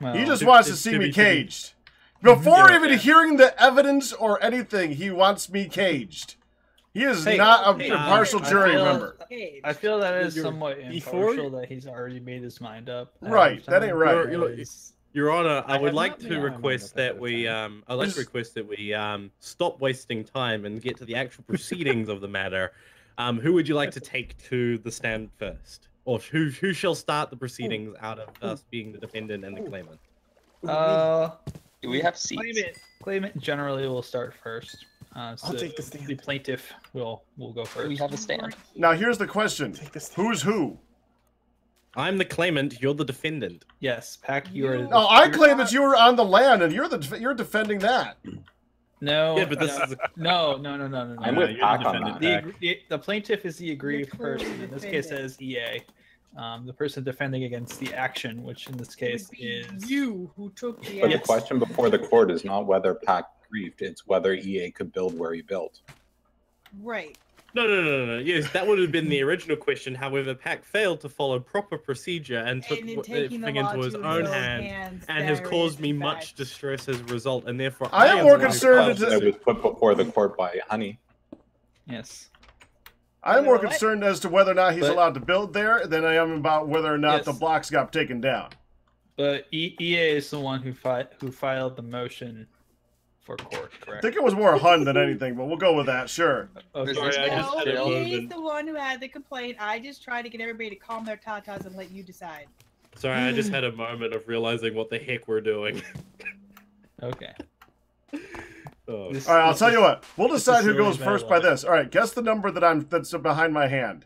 J: Well,
D: He just wants to see me caged. Before even hearing the evidence or anything, he wants me caged. He is
J: Hey,
D: not
J: hey,
D: a partial
J: I
D: jury
J: feel-
D: member.
B: Caged.
J: I feel that is
E: You're-
J: somewhat
E: before-
J: impartial that he's already made his mind up. ahead
D: Right,
J: of
D: that
J: time.
D: ain't right.
G: Your Honor, I would
E: have
G: like
E: not
G: to
E: been on
G: request
E: that
G: that we I'd like to request that we stop wasting time and get to the actual proceedings of the matter. Who would you like to take to the stand first? Or who shall start the proceedings out of us being the defendant and the claimant?
A: Do we have seats?
J: Claimant generally will start first.
E: I'll
J: So
E: take the stand.
J: the plaintiff will go first.
A: We have a stand.
D: Now here's the question:
E: Take the stand.
D: who's who?
G: I'm the claimant, you're the defendant.
J: Yes, Pack, you are.
D: Oh, I claim that you were on the land, and you're defending that.
J: No.
G: Yeah, but this is
J: no.
H: I'm with
E: you're
H: Pac
E: the
H: on
E: defendant,
H: that.
J: The plaintiff is the aggrieved
B: clearly
J: person. In this
B: the
J: case,
B: defendant.
J: as EA. The person defending against the action, which in this case
B: Would be
J: is
B: you who took the
H: But the
B: axe.
H: question before the court is not whether Pac grieved, it's whether EA could build where he built.
B: Right.
G: No. Yes, that would have been the original question. However, Pac failed to follow proper procedure and took
B: And in
G: everything
B: taking the law
G: into his
B: to
G: own
B: his own
G: hand
B: hands,
G: and has
B: there
G: caused
B: is
G: me
B: in
G: much
B: fact-
G: distress as a result, and therefore
D: I am
G: the
D: more
G: one who
D: concerned
G: caused
H: It was put before the court by Honey.
J: yes.
D: I'm more
B: What?
D: concerned as to whether or not he's
J: But-
D: allowed to build there than I am about whether or not
J: Yes.
D: the blocks got taken down.
J: But EA is the one who filed the motion for court,
D: I
J: correct?
D: think it was more Hun than anything, but we'll go with that. Sure.
J: Okay.
G: Sorry, I just
B: No,
G: had a
B: EA is
G: moment.
B: the one who had the complaint. I just tried to get everybody to calm their tatas and let you decide.
G: Sorry, I just had a moment of realizing what the heck we're doing.
J: Okay.
G: Oh.
J: This-
D: All right, I'll
J: this
D: tell
J: is-
D: you what. We'll
J: this is
D: decide who
J: really
D: goes
J: bad
D: first by
J: luck.
D: this. All right, guess the number that's behind my hand.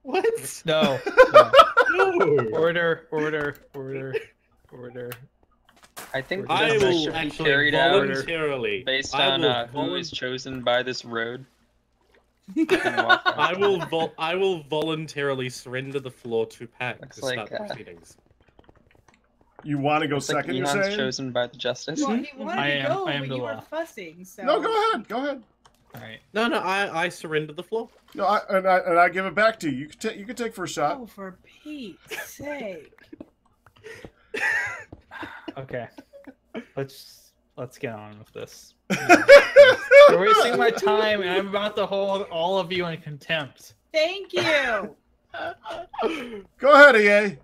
G: What?
J: No.
G: No.
J: Order.
A: I think
J: I
A: this
G: will
A: should be
G: actually
A: carried out
G: voluntarily.
A: based
G: I
A: on
G: will
A: who is chosen by this road.
G: I will voluntarily surrender the floor to Pac
A: Looks
G: to start
A: like,
G: the proceedings.
D: You want to go
A: Looks like
D: second, you're
A: Elon's
D: saying?
A: chosen by the justice.
B: Well, he wanted
J: I
B: to
J: am-
B: go,
J: I am
B: but
J: the
B: you were
J: law.
B: fussing. So
D: No, go ahead. Go ahead.
J: All right.
G: No, I surrender the floor.
D: No, I give it back to you. You can take first shot.
B: Oh, for Pete's sake!
J: Okay. Let's get on with this. You're wasting my time, and I'm about to hold all of you in contempt.
B: Thank you.
D: Go ahead, EA.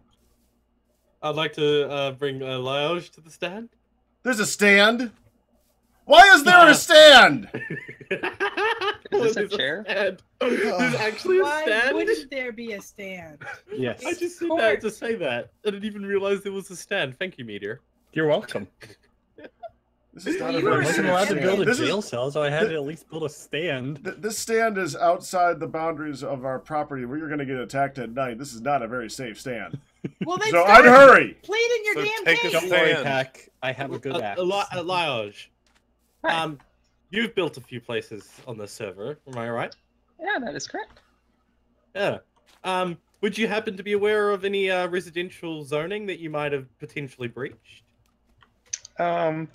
G: I'd like to bring Lioge to the stand.
D: There's a stand. Why is there a stand?
A: Is this a
G: There's
A: chair?
G: stand. There's actually a
B: Why
G: stand.
B: wouldn't there be a stand?
E: Yes.
G: I just said
B: Court.
G: that to say that. I didn't even realize there was a stand. Thank you, Meteor.
E: You're welcome.
D: This is not a
B: You
D: very
B: were
E: I
D: safe
E: wasn't allowed to build a
D: This is-
E: jail cell, so I had to at least build a stand.
D: This stand is outside the boundaries of our property. Where you're going to get attacked at night. This is not a very safe stand.
B: Well, then
D: So
B: start
D: I'd hurry.
B: pleading your
C: So
B: damn
C: take a
B: case.
E: Don't worry,
C: stand.
E: Pac. I have a good axe.
G: Lioge, You've built a few places on the server, am I right?
A: Yeah, that is correct.
G: Yeah. Would you happen to be aware of any residential zoning that you might have potentially breached?
A: No.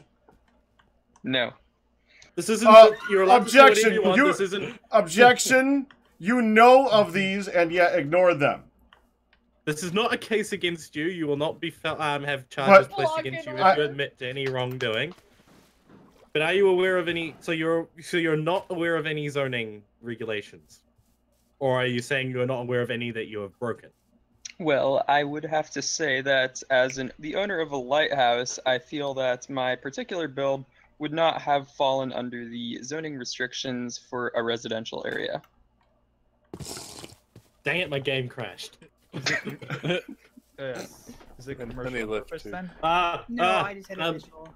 G: This isn't. You're allowed
D: objection.
G: to do whatever you want. This isn't.
D: Objection. You know of these and yet ignore them.
G: This is not a case against you. You will not be have charges placed against you if you admit to any wrongdoing. But are you aware of any? So you're not aware of any zoning regulations, or are you saying you're not aware of any that you have broken?
A: Well, I would have to say that as the owner of a lighthouse, I feel that my particular build would not have fallen under the zoning restrictions for a residential area.
G: Dang it, my game crashed.
J: Is it commercial purpose then?
B: No, I just had a visual.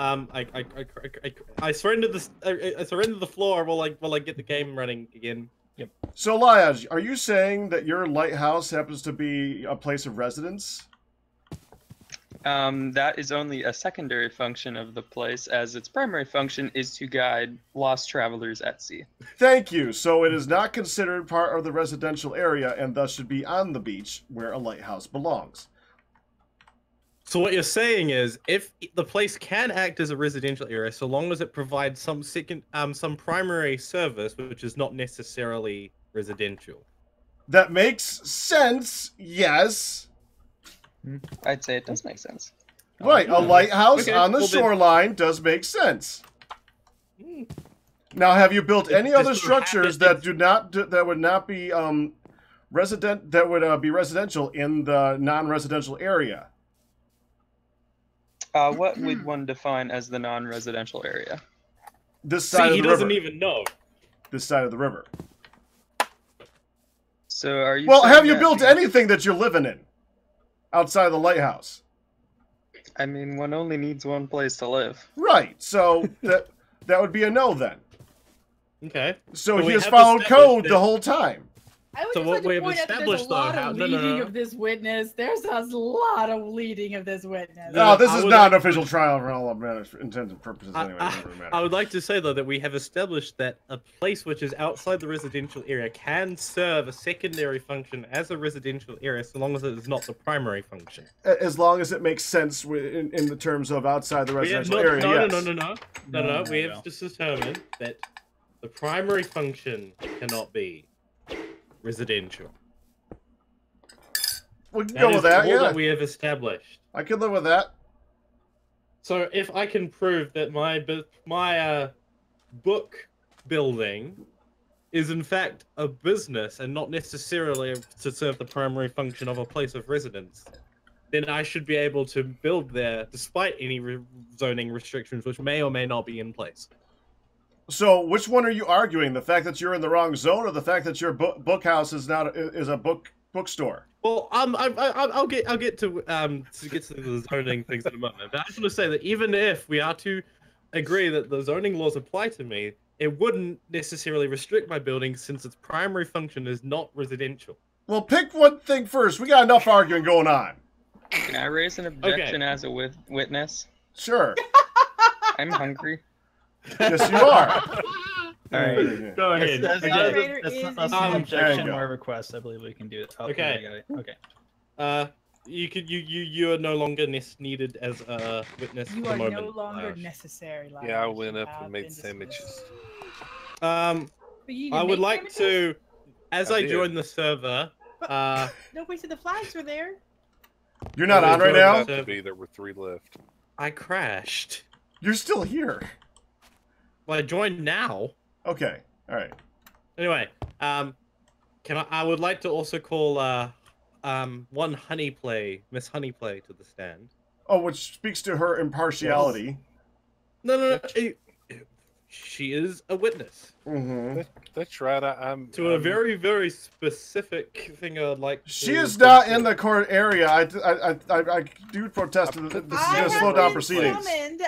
G: I surrendered the floor while I get the game running again.
J: Yep.
D: So, Liaj, are you saying that your lighthouse happens to be a place of residence?
A: That is only a secondary function of the place, as its primary function is to guide lost travelers at sea.
D: Thank you. So it is not considered part of the residential area and thus should be on the beach where a lighthouse belongs.
G: So what you're saying is, if the place can act as a residential area, so long as it provides some primary service, which is not necessarily residential.
D: That makes sense, yes.
A: I'd say it does make sense.
D: Right, a lighthouse on the shoreline does make sense. Now, have you built any other structures that would not be residential in the non-residential area?
A: What would one define as the non-residential area?
D: This side of the river.
G: He doesn't even know.
D: This side of the river.
A: So are you?
D: Well, have you built anything that you're living in outside of the lighthouse?
A: I mean, one only needs one place to live.
D: Right. So that would be a no then.
G: Okay.
D: So he has followed code the whole time.
B: I would just like to point out that there's a lot of leading of this witness. There's a lot of leading of this witness.
D: No, this is not an official trial for all intents and purposes anyway.
G: I would like to say, though, that we have established that a place which is outside the residential area can serve a secondary function as a residential area, so long as it is not the primary function.
D: As long as it makes sense in the terms of outside the residential area, yes.
G: No. We have just determined that the primary function cannot be residential.
D: We can go with that, yeah.
G: That we have established.
D: I can live with that.
G: So if I can prove that my book building is in fact a business and not necessarily to serve the primary function of a place of residence, then I should be able to build there despite any zoning restrictions which may or may not be in place.
D: So, which one are you arguing? The fact that you're in the wrong zone, or the fact that your bookhouse is a bookstore?
G: Well, I'll get to the zoning things in a moment. But I just want to say that even if we are to agree that the zoning laws apply to me, it wouldn't necessarily restrict my building since its primary function is not residential.
D: Well, pick one thing first. We got enough arguing going on.
A: Can I raise an objection as a witness?
D: Sure.
A: I'm hungry.
D: Yes, you are.
J: All right,
G: go ahead.
J: That's not an objection or a request. I believe we can do it.
G: Okay.
J: Okay.
G: You are no longer needed as a witness.
B: You
G: for the
B: are
G: moment.
B: no longer necessary.
C: Yeah, I went up and made sandwiches.
G: I would like to, as I join the server.
B: Nobody said the flags were there.
D: You're not on right now?
C: There were 3 left.
G: I crashed.
D: You're still here.
G: Well, I joined now.
D: Okay. All right.
G: Anyway, I would like to also call one Miss Honeyplay to the stand.
D: Oh, which speaks to her impartiality.
G: No. She is a witness.
D: Mm-hmm.
C: That's right. I'm
G: to a very, very specific thing. I'd like.
D: She is not in the court area. I do protest. This is going to slow down proceedings.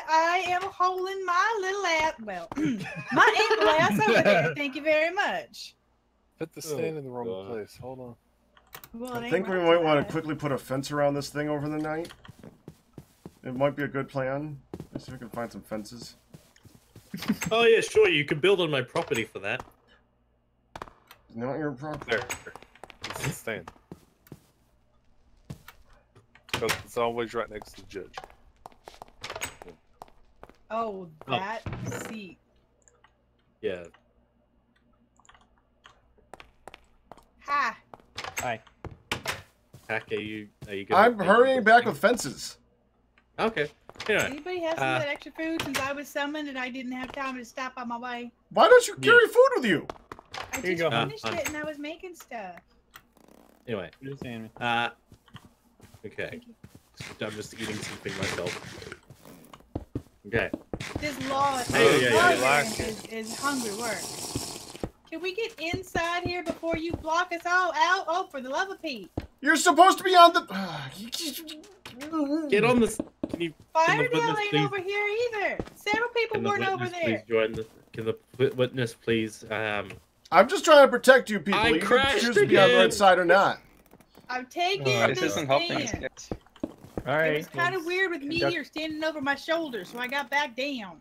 B: I am holding my little ass. Well, my ankle ass over there. Thank you very much.
C: Put the stand in the wrong place. Hold on.
B: Well,
D: I think we might want to quickly put a fence around this thing over the night. It might be a good plan. Let's see if we can find some fences.
G: Oh yeah, sure. You can build on my property for that.
D: Not your property.
C: There. It's the stand. Because it's always right next to the judge.
B: Oh, that seat.
G: Yeah.
B: Ha!
J: Hi.
G: Hack, are you gonna
D: I'm hurrying back with fences.
G: Okay. Anyway,
B: Anybody has some of that extra food since I was summoned and I didn't have time to stop on my way?
D: Why don't you carry food with you?
B: I
J: Here you
B: just
J: go.
B: finished it and I was making stuff.
G: anyway.
J: Just saying.
G: Okay. I'm just eating something myself. Okay.
B: This law is hungry work. Can we get inside here before you block us all out? Oh, for the love of Pete.
D: You're supposed to be on the...
G: Get on this. Can you?
B: Firedale ain't over here either. Several people weren't over there.
G: Please join the. Can the witness please?
D: I'm just trying to protect you people.
G: I
D: You can
G: crashed
D: choose to be on the right
G: again.
D: side or not.
B: I'm taking
A: This
B: the
A: isn't helping us,
B: stand.
A: kids.
J: All
B: It
J: right.
B: was kind of weird with me here standing over my shoulder, so I got back down.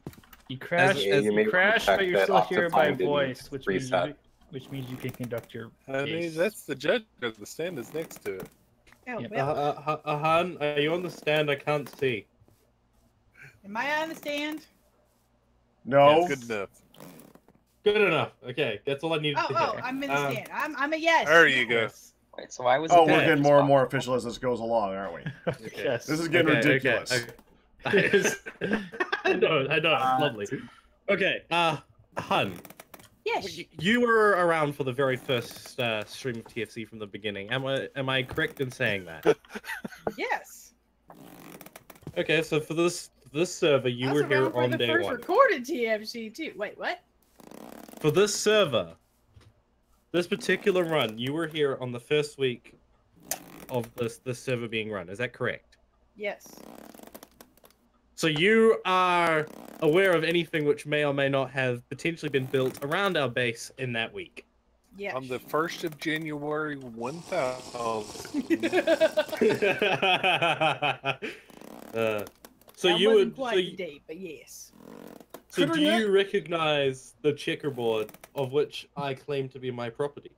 J: You crashed,
H: you may
J: you crashed,
H: check
J: but you're
H: that
J: still here by
H: Optifine didn't
J: voice, which
H: reset.
J: means you can conduct your
C: I mean,
J: case.
C: that's the judge. The stand is next to it.
B: Oh,
J: Yeah.
B: well,
G: Han, are you on the stand? I can't see.
B: am I on the stand?
D: No.
C: Good enough.
G: Good enough. Okay, that's all I needed to
B: Oh,
G: hear.
B: I'm in the stand. I'm a yes.
C: There you go.
A: Wait, so why was
D: Oh,
A: it
D: we're
A: dead?
D: getting more and more official as this goes along, aren't we?
G: Okay.
J: Yes.
D: This is getting ridiculous.
G: Okay. I know, it's lovely. Okay, Han,
B: Yes.
G: you were around for the very first stream of TFC from the beginning. Am I correct in saying that?
B: Yes.
G: Okay, so for this server, you
B: I
G: were
B: was
G: here
B: around for
G: on
B: the
G: day
B: first
G: one.
B: recorded TFC too. Wait, what?
G: For this server, this particular run, you were here on the first week of this server being run. Is that correct?
B: Yes.
G: So you are aware of anything which may or may not have potentially been built around our base in that week.
B: Yes.
C: On the 1st of January, 1000.
G: So
B: that
G: you
B: wasn't
G: would.
B: quite
G: So,
B: the date, but yes.
G: so do you recognize the checkerboard of which I claim to be my property?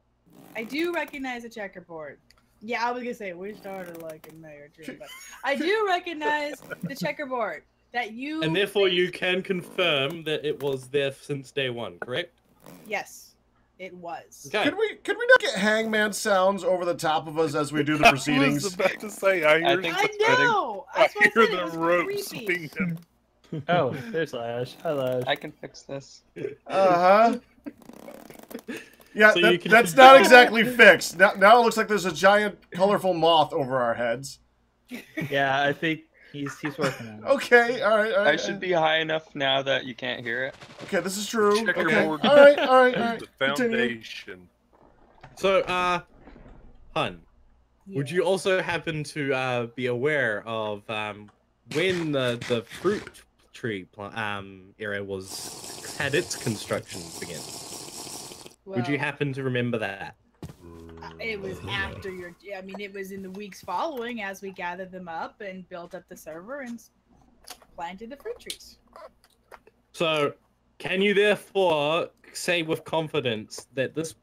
B: I do recognize the checkerboard. Yeah, I was gonna say we started like in May or June, but I do recognize the checkerboard that you.
G: And therefore, you can confirm that it was there since day one, correct?
B: Yes, it was.
G: Okay.
D: Could we not get hangman sounds over the top of us as we do the
C: I
D: proceedings?
C: was about to say, I hear,
A: think
B: I
A: it's fitting.
B: know.
C: I
B: That's why I
C: hear
B: said it
C: the
B: was
C: rope
B: creepy.
C: swinging.
J: Oh, there's Lash. Hi, Lash.
A: I can fix this.
D: Uh-huh. Yeah,
G: So you can-
D: that's not exactly fixed. Now it looks like there's a giant, colorful moth over our heads.
J: Yeah, I think he's working on it.
D: Okay, all right.
A: I should be high enough now that you can't hear it.
D: Okay, this is true. Okay,
C: Checkerboard
D: all right.
C: is the
D: Continue.
C: foundation.
G: So, Hun, would you also happen to be aware of when the fruit tree area had its construction begin? Would you
B: Well,
G: happen to remember that?
B: It was after your. I mean, it was in the weeks following as we gathered them up and built up the server and planted the fruit trees.
G: So, can you therefore say with confidence that this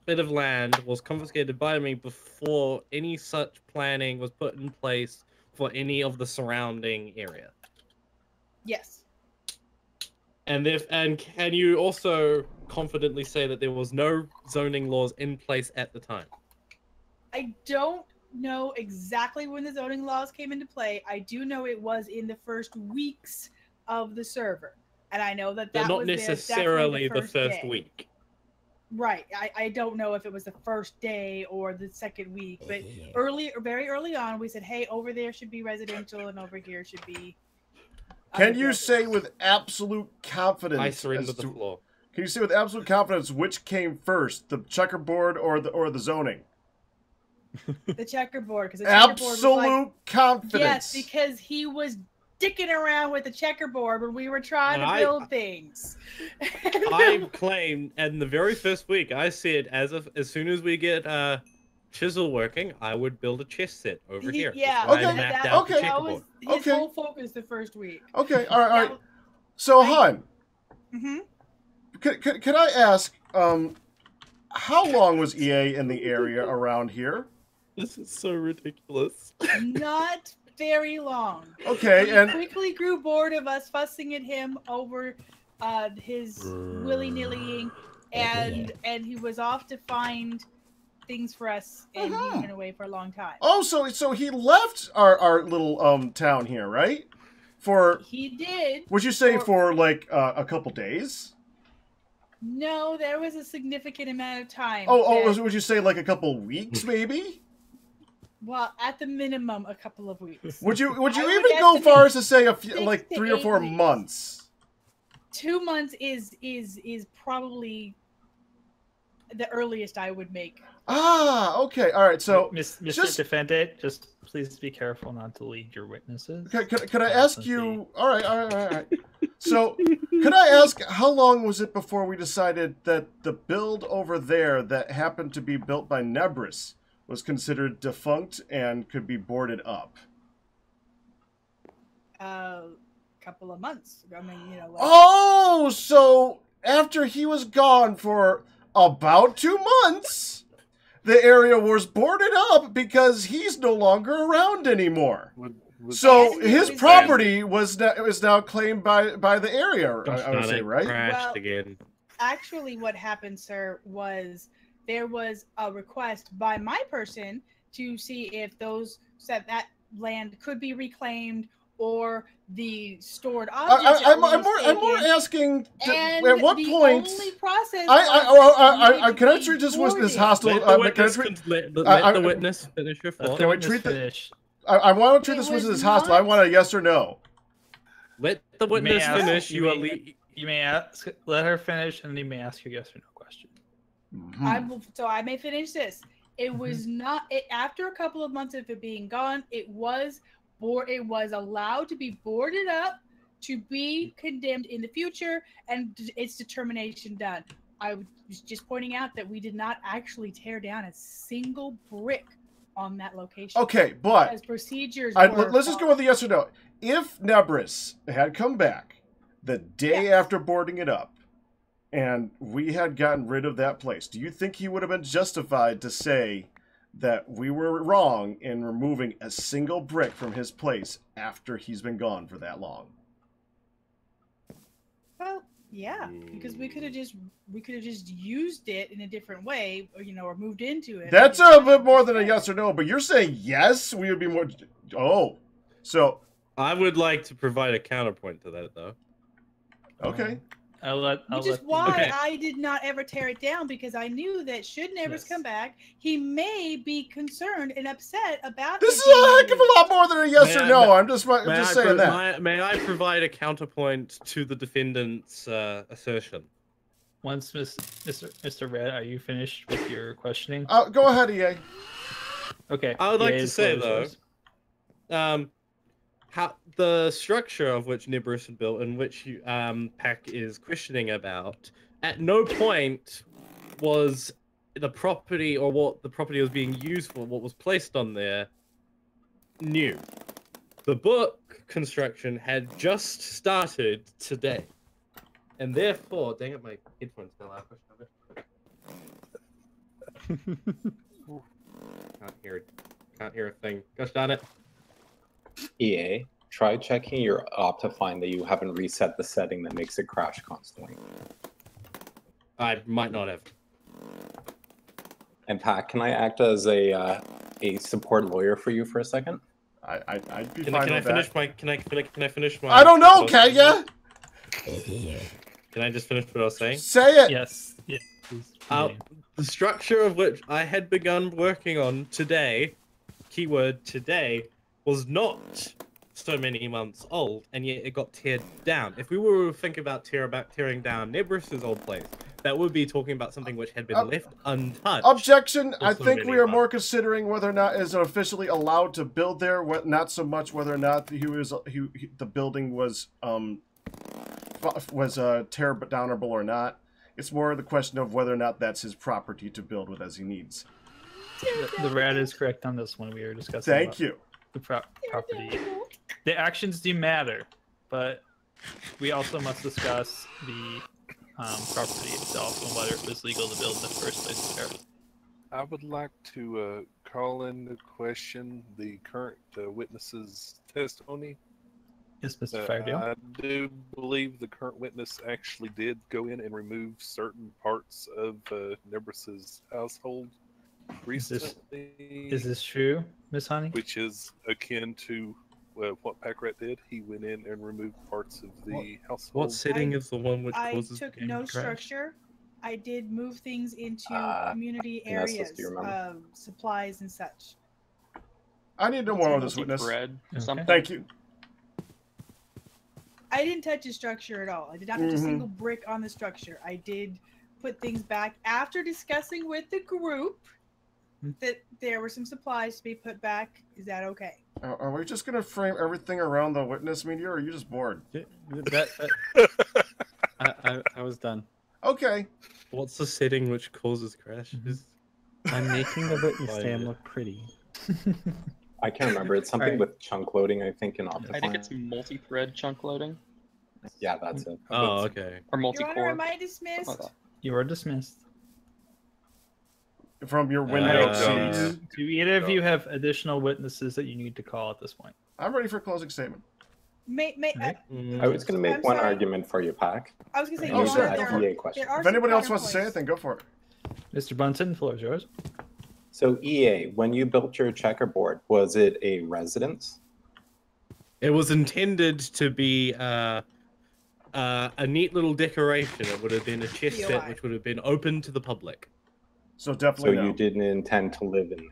G: bit of land was confiscated by me before any such planning was put in place for any of the surrounding area?
B: Yes.
G: And can you also confidently say that there was no zoning laws in place at the time?
B: I don't know exactly when the zoning laws came into play. I do know it was in the first weeks of the server, and I know that
G: But
B: that
G: not
B: was
G: necessarily the first
B: day.
G: week.
B: Right. I don't know if it was the first day or the second week, but very early on, we said, hey, over there should be residential, and over here should be.
D: Can you say with absolute confidence?
G: I surrender
D: as
G: the
D: to-
G: floor.
D: Can you say with absolute confidence which came first, the checkerboard or the zoning?
B: The checkerboard, because the checkerboard was like,
D: Absolute confidence.
B: yes, because he was dicking around with the checkerboard when we were trying
G: And
B: to build things.
G: I claimed, and the very first week, I said as soon as we get chisel working, I would build a chess set over here.
B: Yeah,
G: That's why I
D: okay,
G: mapped
B: that,
G: out the
D: okay.
B: that was
G: checkerboard.
B: his
D: Okay.
B: whole focus the first week.
D: Okay, all right.
B: That-
D: So,
B: I-
D: Hun,
B: Mm-hmm.
D: Could I ask, how long was EA in the area around here?
G: This is so ridiculous.
B: Not very long.
D: Okay,
B: he
D: and
B: quickly grew bored of us fussing at him over his willy-nillying, and he was off to find things for us, and he went away for a long time.
D: Oh, so he left our little town here, right?
B: He did.
D: Would you say for like a couple days?
B: No, there was a significant amount of time.
D: Would you say like a couple weeks, maybe?
B: Well, at the minimum, a couple of weeks.
D: Would you even go far as to say a few, like 3 or 4 months?
B: 2 months is probably the earliest I would make.
D: Ah, okay, all right. So,
J: Mr. Defendant, just please be careful not to lead your witnesses.
D: Could I ask you? All right. So, could I ask how long was it before we decided that the build over there that happened to be built by Nebris was considered defunct and could be boarded up?
B: Couple of months. I mean, you know. Like...
D: Oh, so after he was gone for about 2 months, the area was boarded up because he's no longer around anymore. So his property is now claimed by the area. I would say, right?
G: Crashed again.
B: Actually, what happened, sir, was there was a request by my person to see if that land could be reclaimed or the stored objects.
D: I'm more asking at what point.
B: Only process
D: can I treat this as hostile?
G: Let the witness finish your thought.
D: Can we treat this? I want to treat this witness as hostile. I want a yes or no.
G: Let the witness finish.
J: You may ask. Let her finish, and then you may ask your yes or no question.
B: So I may finish this. It was not. After a couple of months of it being gone, it was allowed to be boarded up to be condemned in the future, and its determination done. I was just pointing out that we did not actually tear down a single brick on that location.
D: Okay, but
B: as procedures
D: let's just go with the yes or no. If Nebris had come back the day after boarding it up, and we had gotten rid of that place, do you think he would have been justified to say that we were wrong in removing a single brick from his place after he's been gone for that long?
B: Well, yeah, because we could have just used it in a different way, or moved into it.
D: That's a bit more than a yes or no, but you're saying yes, we would be more. Oh, so
G: I would like to provide a counterpoint to that, though.
D: Okay.
B: Which is why I did not ever tear it down, because I knew that should Nevers come back, he may be concerned and upset about.
D: This is a heck of a lot more than a yes or no. I'm just saying that.
G: May I provide a counterpoint to the defendant's assertion?
J: Once Mr. Red, are you finished with your questioning?
D: Go ahead, EA.
J: Okay.
G: I would like to say though, how the structure of which Nebris had built, and which Pack is questioning about, at no point was the property or what the property was being used for, what was placed on there, new. The book construction had just started today, and therefore, dang it, my headphones fell out. Can't hear a thing. Gosh darn it.
H: EA, try checking your op to find that you haven't reset the setting that makes it crash constantly.
G: I might not have.
H: And Pat, can I act as a support lawyer for you for a second?
D: I'd be
G: Can
D: fine
G: I
D: with
G: finish
D: that.
G: my? Can I finish my?
D: I don't know, can ya?
G: Can I just finish what I was saying?
D: Say it.
J: Yes. Yeah.
G: The structure of which I had begun working on today, keyword today, was not so many months old, and yet it got teared down. If we were to think about tearing down Nebris's old place, that would be talking about something which had been left untouched.
D: Objection. I think we are more considering whether or not is officially allowed to build there, not so much whether or not the building was tear downable or not. It's more the question of whether or not that's his property to build with as he needs.
J: The Rat is correct on this one. We were discussing.
D: Thank you.
J: The property. The actions do matter, but we also must discuss the property itself and whether it was legal to build in the first place there.
C: I would like to call into question the current witness's testimony.
J: Yes, Mr. Fairdale.
C: I do believe the current witness actually did go in and remove certain parts of Nebras's household recently.
J: Is this true, Miss Honey?
C: Which is akin to what Packrat did. He went in and removed parts of the household.
G: What setting is the one which
B: I
G: causes
B: took
G: the game
B: no
G: to crash?
B: structure. I did move things into community
H: Vanessa,
B: areas,
H: do you remember?
B: supplies and such.
D: I need no more of this witness.
A: Bread or something.
D: Thank you.
B: I didn't touch the structure at all. I did not touch a single brick on the structure. I did put things back after discussing with the group that there were some supplies to be put back. Is that okay?
D: Are we just going to frame everything around the witness media, or are you just bored?
E: I was done.
D: Okay.
G: What's the setting which causes crashes?
E: I'm making the witness stand look pretty.
H: I can't remember. It's something
E: Alright.
H: with chunk loading, I think, in Optifine.
A: I think it's multi-thread chunk loading.
H: Yeah, that's it.
G: Oh, okay.
A: Or
B: Your
A: multi-core.
B: Honor, am I dismissed?
A: Something like
J: You are dismissed.
D: From your window seat.
J: Do either of you have additional witnesses that you need to call at this point?
D: I'm ready for a closing statement.
H: I was going to make one argument for you, Pack.
B: I was going to say,
D: Oh,
B: Your
D: sure,
B: Honor,
D: go for
B: there
D: it.
H: question.
B: are
D: If anybody
B: some
D: else wants to say
B: counterpoints.
D: anything, go for it.
J: Mr. Bunsen, the floor is yours.
H: So, EA, when you built your checkerboard, was it a residence?
G: It was intended to be a neat little decoration. It would have been a chess set
B: POI.
G: which would have been open to the public.
D: So
H: So
D: definitely no.
H: you didn't intend to live in it?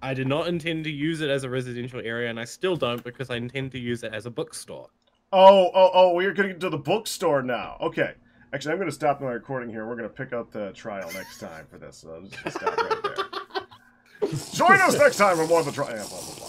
G: I did not intend to use it as a residential area, and I still don't because I intend to use it as a bookstore.
D: Oh, we're getting to the bookstore now. Okay. Actually, I'm going to stop my recording here. We're going to pick up the trial next time for this. So let's just stop right there. Join us next time for more of the trial. Blah, blah, blah.